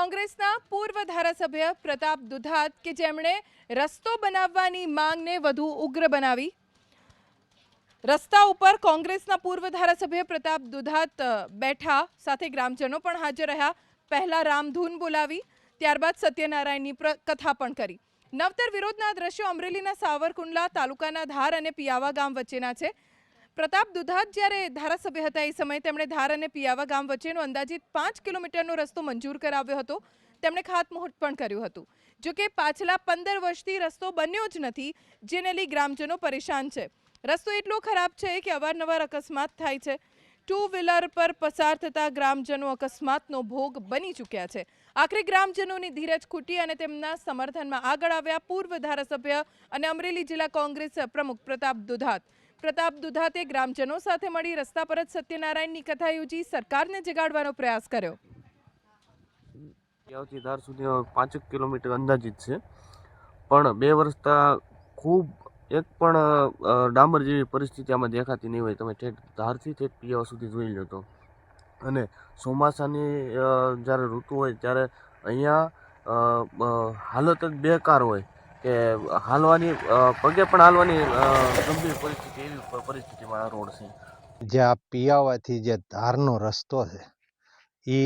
કોંગ્રેસના પૂર્વ ધારાસભ્ય પ્રતાપ દુધાત કે જેમણે રસ્તો બનાવવાની માંગને વધુ ઉગ્ર બનાવી. રસ્તા ઉપર કોંગ્રેસના પૂર્વ ધારાસભ્ય પ્રતાપ દુધાત બેઠા, સાથે ગ્રામજનો પણ હાજર રહ્યા. પહેલા રામધૂન બોલાવી, ત્યારબાદ સત્યનારાયણની કથા પણ કરી. નવતર વિરોધના દ્રશ્યો અમરેલીના સાવરકુંડલા તાલુકાના ધાર અને પિયાવા ગામ વચ્ચેના છે. પ્રતાપ દુધાત જ્યારે ધારાસભ્ય હતા એ સમયે તેમણે ધાર અને પિયાવા ગામ વચ્ચેનો અંદાજિત 5 કિલોમીટરનો રસ્તો મંજૂર કરાવ્યો હતો. તેમણે ખાતમુહૂર્ત પણ કર્યું હતું. જો કે પાછલા 15 વર્ષથી રસ્તો બન્યો જ નથી, જેને લઈ ગ્રામજનો પરેશાન છે. રસ્તો એટલો ખરાબ છે કે અવારનવાર અકસ્માત થાય છે. 2 વ્હીલર પર પસાર થતા ગ્રામજનો અકસ્માતનો ભોગ બની ચૂક્યા છે. આખરે ગ્રામજનોની ધીરજ ખૂટી અને તેમના સમર્થનમાં આગળ આવ્યા પૂર્વ ધારાસભ્ય અને અમરેલી જિલ્લા કોંગ્રેસ પ્રમુખ પ્રતાપ દુધાતે ગ્રામજનો સાથે મળી રસ્તા પર જ સત્યનારાયણની કથા યોજી સરકારને જગાડવાનો પ્રયાસ કર્યો. ત્યાંથી ધાર સુધી 5 કિલોમીટર અંદાજિત છે, પણ 2 વર્ષથી ખૂબ એક પણ ડામર જેવી પરિસ્થિતિ આમાં દેખાતી નહીં હોય. તમે ધારથી પિયાવા સુધી જોઈ લો તો. અને ચોમાસાની જ્યારે ઋતુ હોય ત્યારે અહીંયા હાલત જ બેકાર હોય કે હાલવાની પગે પણ હાલવાની ગંભીર પરિસ્થિતિ, એવી પરિસ્થિતિમાં આ રોડ છે. જે આ પિયાવાથી જે ધારનો રસ્તો છે એ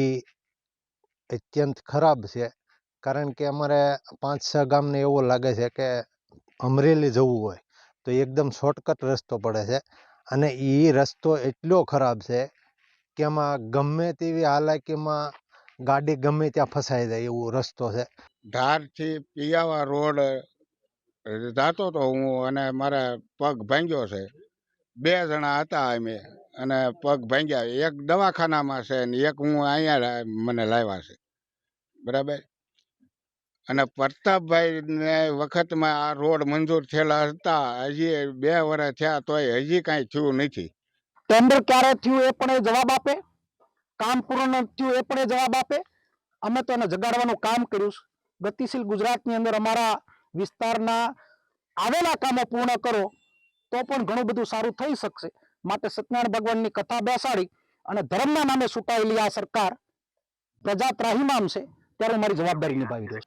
અત્યંત ખરાબ છે. કારણ કે અમારે 5-6 ગામને એવું લાગે છે કે અમરેલી જવું હોય તો એકદમ શોર્ટકટ રસ્તો પડે છે, અને એ રસ્તો એટલો ખરાબ છે કે એમાં ગમે તેવી હાલાકીમાં ગાડી ગમે ત્યાં ફસાઈ જાય એવો રસ્તો છે. ધારથી પિયાવા રોડ જાતો તો હું, અને મારા પગ ભાંગ્યો છે. 2 જણા હતા અમે, અને પગ ભાંગ્યા. એક દવાખાનામાં છે ને એક હું અહીંયા મને લાવ્યા છે, બરાબર. અને પ્રતાપભાઈને વખતમાં આ રોડ મંજૂર થયેલા હતા. હજી 2 વર્ષ થયા તોય હજી કાંઈ થયું નથી. ટેન્ડર ક્યારે થયું એ પણ જવાબ આપે, કામ પૂર્ણ થયું એ પણ જવાબ આપે. અમે તો એને જગાડવાનું કામ કર્યું. ગતિશીલ ગુજરાતની અંદર અમારા વિસ્તારના આવેલા કામો પૂર્ણ કરો તો પણ ઘણું બધું સારું થઈ શકશે. માટે સત્યનારાયણ ભગવાનની કથા બેસાડી અને ધર્મના નામે છૂટાયેલી આ સરકાર પ્રજા ત્રાહિમામ છે, ત્યારે મારી જવાબદારી નિભાવી રહ્યો છું.